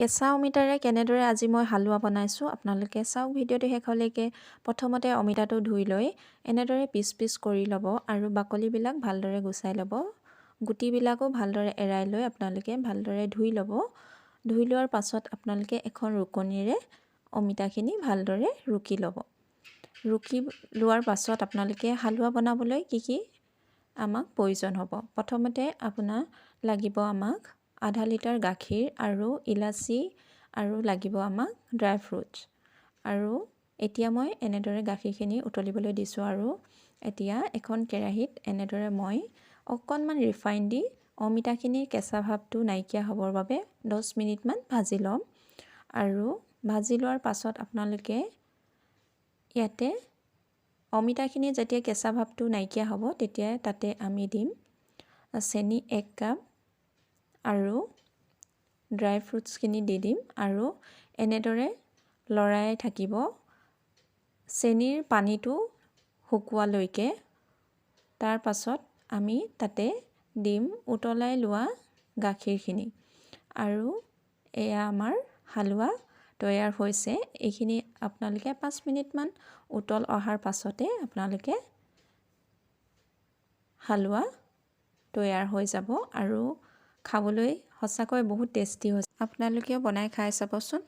কেঁচা অমিতাৰে কেনেদৰে আজি মই হালোৱা বনাইছোঁ আপোনালোকে চাওক ভিডিঅ'টো শেষলৈকে। প্ৰথমতে অমিতাটো ধুই লৈ এনেদৰে পিচ পিচ কৰি ল'ব আৰু বাকলিবিলাক ভালদৰে গুচাই ল'ব। গুটিবিলাকো ভালদৰে এৰাই লৈ আপোনালোকে ভালদৰে ধুই ল'ব। ধুই লোৱাৰ পাছত আপোনালোকে এখন ৰুকনিৰে অমিতাখিনি ভালদৰে ৰুকি ল'ব। ৰুকি লোৱাৰ পাছত আপোনালোকে হালোৱা বনাবলৈ কি আমাক প্ৰয়োজন হ'ব। প্ৰথমতে আপোনাক লাগিব আমাক আধা লিটাৰ গাখীৰ আৰু ইলাচি আৰু লাগিব আমাক ড্ৰাই ফ্ৰুটছ। আৰু এতিয়া মই এনেদৰে গাখীৰখিনি উতলিবলৈ দিছোঁ আৰু এতিয়া এখন কেৰাহীত এনেদৰে মই অকণমান ৰিফাইন দি অমিতাখিনিৰ কেঁচা ভাৱটো নাইকিয়া হ'বৰ বাবে 10 মিনিটমান ভাজি ল'ম। আৰু ভাজি লোৱাৰ পাছত আপোনালোকে ইয়াতে অমিতাখিনি যেতিয়া কেঁচা ভাৱটো নাইকিয়া হ'ব তেতিয়া তাতে আমি দিম চেনি 1 কাপ আৰু ড্ৰাই ফ্ৰুটছখিনি দি দিম আৰু এনেদৰে লৰাই থাকিব চেনিৰ পানীটো শুকোৱালৈকে। তাৰ পাছত আমি তাতে দিম উতলাই লোৱা গাখীৰখিনি আৰু এয়া আমাৰ হালোৱা তৈয়াৰ হৈছে। এইখিনি আপোনালোকে 5 মিনিটমান উতল অহাৰ পাছতে আপোনালোকে হালোৱা তৈয়াৰ হৈ যাব আৰু খাবলৈ সঁচাকৈ বহুত টেষ্টি হৈছে। আপোনালোকেও বনাই খাই চাবচোন।